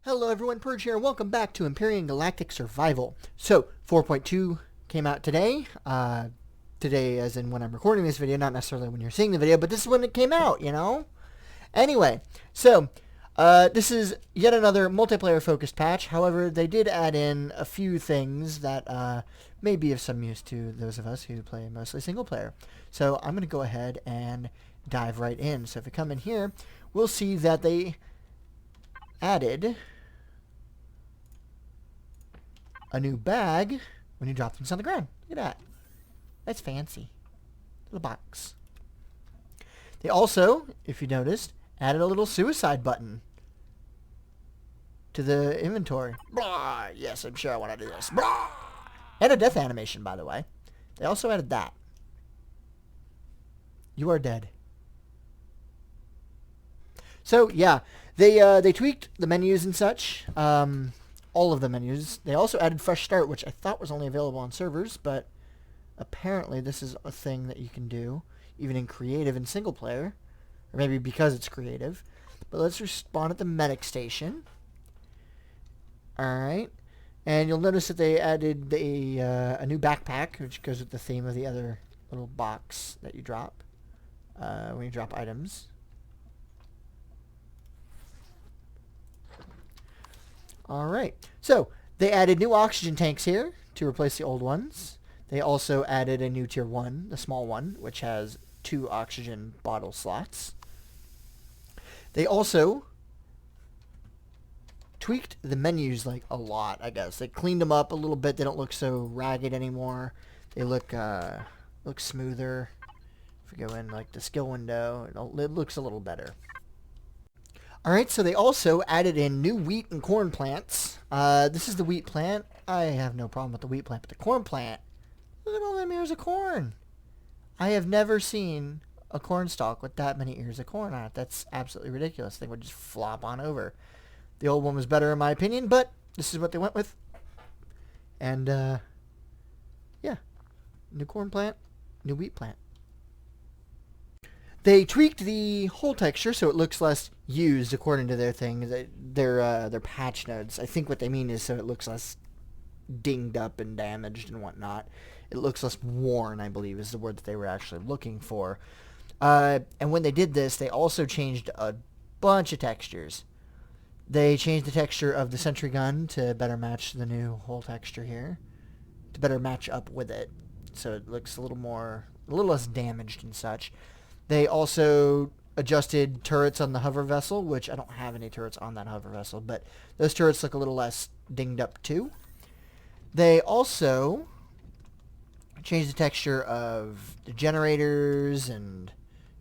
Hello everyone, Purge here. Welcome back to Empyrean Galactic Survival. So, 4.2 came out today. Today as in when I'm recording this video, not necessarily when you're seeing the video, but this is when it came out, you know? Anyway, so, this is yet another multiplayer-focused patch. However, they did add in a few things that may be of some use to those of us who play mostly single-player. So, I'm going to go ahead and dive right in. So, if we come in here, we'll see that they added a new bag when you drop things on the ground. Look at that. That's fancy. Little box. They also, if you noticed, added a little suicide button to the inventory. Blah, yes, I'm sure I want to do this. Blah. And a death animation, by the way. They also added that. You are dead. So, yeah, they tweaked the menus and such. All of the menus. They also added Fresh Start, which I thought was only available on servers, but apparently this is a thing that you can do, even in creative and single player, or maybe because it's creative. But let's respawn at the medic station. Alright, and you'll notice that they added a new backpack, which goes with the theme of the other little box that you drop when you drop items. Alright, so they added new oxygen tanks here to replace the old ones. They also added a new tier 1, the small one, which has 2 oxygen bottle slots. They also tweaked the menus like a lot, I guess. They cleaned them up a little bit. They don't look so ragged anymore. They look smoother. If we go in like the skill window, it looks a little better. Alright, so they also added in new wheat and corn plants. This is the wheat plant. I have no problem with the wheat plant, but the corn plant, look at all them ears of corn. I have never seen a corn stalk with that many ears of corn on it. That's absolutely ridiculous. They would just flop on over. The old one was better in my opinion, but this is what they went with. And, yeah. New corn plant, new wheat plant. They tweaked the hole texture so it looks less used according to their thing, their patch notes. I think what they mean is so it looks less dinged up and damaged and whatnot. It looks less worn, I believe, is the word that they were actually looking for. And when they did this, they also changed a bunch of textures. They changed the texture of the sentry gun to better match the new hole texture here, to better match up with it, so it looks a little less damaged and such. They also adjusted turrets on the hover vessel, which I don't have any turrets on that hover vessel, but those turrets look a little less dinged up too. They also changed the texture of the generators, and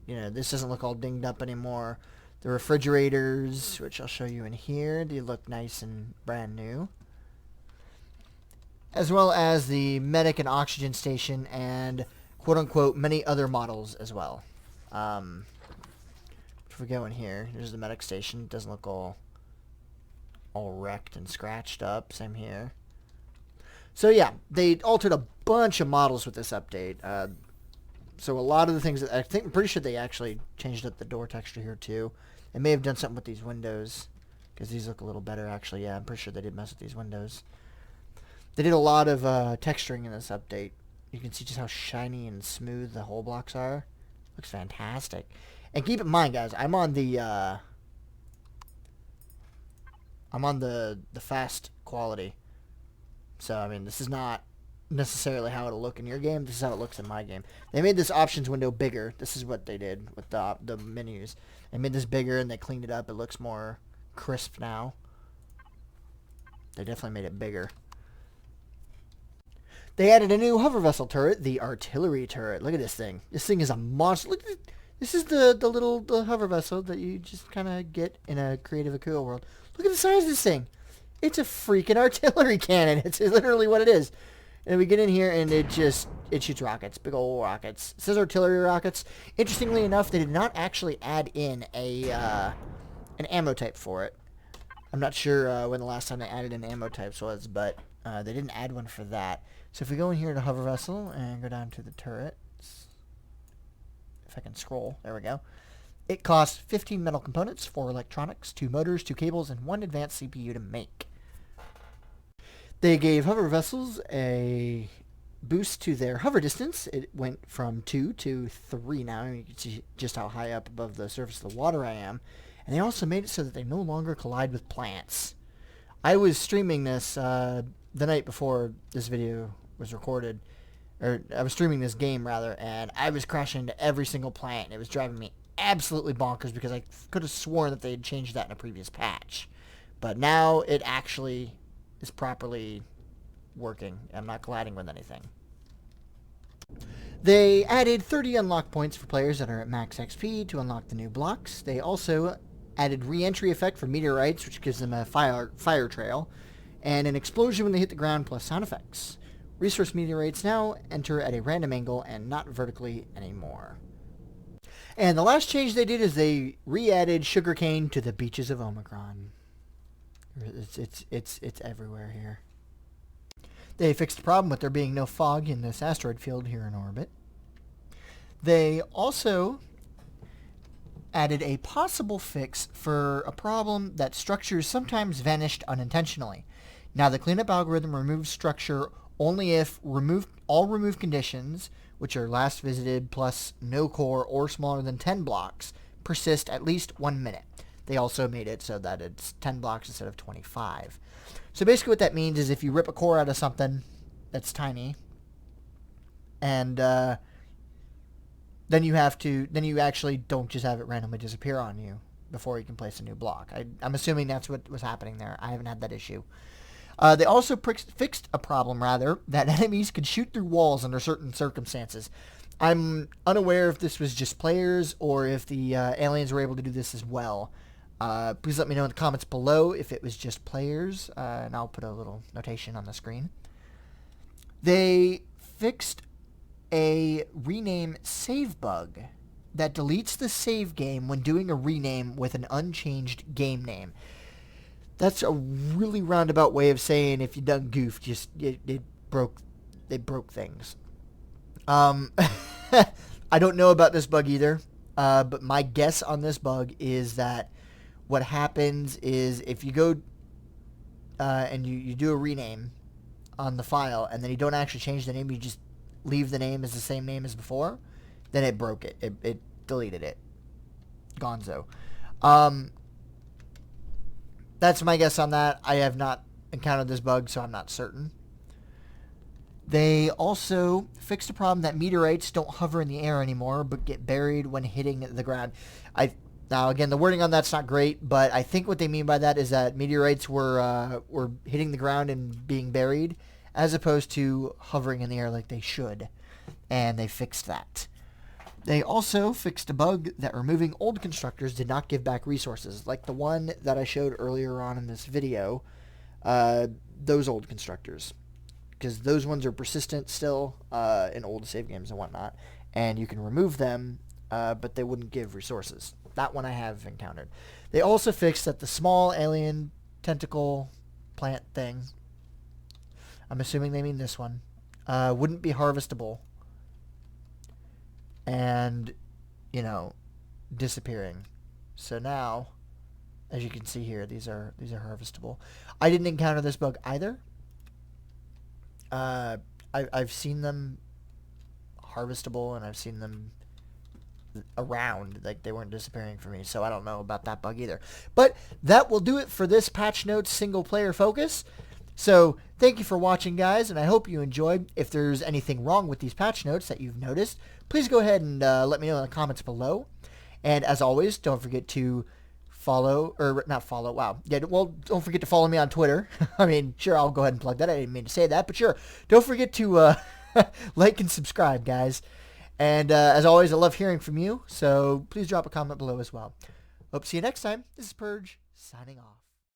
you know, this doesn't look all dinged up anymore. The refrigerators, which I'll show you in here, they look nice and brand new. As well as the medic and oxygen station and quote-unquote many other models as well. If we go in here, here's the medic station. It doesn't look all wrecked and scratched up. Same here. So yeah, they altered a bunch of models with this update. So a lot of the things that I'm pretty sure they actually changed up the door texture here too. They may have done something with these windows because these look a little better actually. Yeah, I'm pretty sure they did mess with these windows. They did a lot of texturing in this update. You can see just how shiny and smooth the hole blocks are. Looks fantastic. And keep in mind, guys, I'm on the fast quality. So I mean, this is not necessarily how it'll look in your game. This is how it looks in my game. They made this options window bigger. This is what they did with the menus. They made this bigger and they cleaned it up. It looks more crisp now. They definitely made it bigger. They added a new hover vessel turret, the artillery turret. Look at this thing. This thing is a monster. Look at this is the hover vessel that you just kind of get in a creative Akuo world. Look at the size of this thing. It's a freaking artillery cannon. It's literally what it is. And we get in here and it shoots rockets, big old rockets. It says artillery rockets. Interestingly enough, they did not actually add in an ammo type for it. I'm not sure when the last time they added in ammo types was, but they didn't add one for that. So if we go in here to hover vessel and go down to the turrets, if I can scroll, there we go. It costs 15 metal components, 4 electronics, 2 motors, 2 cables, and 1 advanced CPU to make. They gave hover vessels a boost to their hover distance. It went from 2 to 3 now. You can see just how high up above the surface of the water I am. And they also made it so that they no longer collide with plants. I was streaming this the night before this video was recorded. Or I was streaming this game, rather, and I was crashing into every single plant. And it was driving me absolutely bonkers because I could have sworn that they had changed that in a previous patch. But now it actually is properly working. I'm not colliding with anything. They added 30 unlock points for players that are at max XP to unlock the new blocks. They also added re-entry effect for meteorites, which gives them a fire trail, and an explosion when they hit the ground plus sound effects. Resource meteorites now enter at a random angle and not vertically anymore. And the last change they did is they re-added sugarcane to the beaches of Omicron. It's everywhere here. They fixed the problem with there being no fog in this asteroid field here in orbit. They also added a possible fix for a problem that structures sometimes vanished unintentionally. Now the cleanup algorithm removes structure only if all removed conditions, which are last visited plus no core or smaller than 10 blocks, persist at least 1 minute. They also made it so that it's 10 blocks instead of 25. So basically what that means is if you rip a core out of something that's tiny, and then you actually don't just have it randomly disappear on you before you can place a new block. I'm assuming that's what was happening there. I haven't had that issue. They also fixed a problem, rather, that enemies could shoot through walls under certain circumstances. I'm unaware if this was just players or if the aliens were able to do this as well. Please let me know in the comments below if it was just players, and I'll put a little notation on the screen. They fixed a rename save bug that deletes the save game when doing a rename with an unchanged game name. That's a really roundabout way of saying if you done goofed, they broke things. I don't know about this bug either, but my guess on this bug is that what happens is if you go and you do a rename on the file and then you don't actually change the name, you just leave the name as the same name as before, then it broke it. It deleted it. Gonzo. That's my guess on that. I have not encountered this bug, so I'm not certain. They also fixed a problem that meteorites don't hover in the air anymore, but get buried when hitting the ground. Now, again, the wording on that's not great, but I think what they mean by that is that meteorites were hitting the ground and being buried, as opposed to hovering in the air like they should. And they fixed that. They also fixed a bug that removing old constructors did not give back resources, like the one that I showed earlier on in this video, those old constructors. Because those ones are persistent still in old save games and whatnot, and you can remove them, but they wouldn't give resources. That one I have encountered. They also fixed that the small alien tentacle plant thing, I'm assuming they mean this one, wouldn't be harvestable. And, disappearing. So now, as you can see here, these are harvestable. I didn't encounter this bug either. I've seen them harvestable, and I've seen them around, like they weren't disappearing for me, so I don't know about that bug either. But that will do it for this patch notes single player focus. So thank you for watching, guys, and I hope you enjoyed. If there's anything wrong with these patch notes that you've noticed, please go ahead and let me know in the comments below. And as always, don't forget to don't forget to follow me on Twitter. I mean, sure, I'll go ahead and plug that. I didn't mean to say that, but sure. Don't forget to like and subscribe, guys. And as always, I love hearing from you, so please drop a comment below as well. Hope to see you next time. This is Purge, signing off.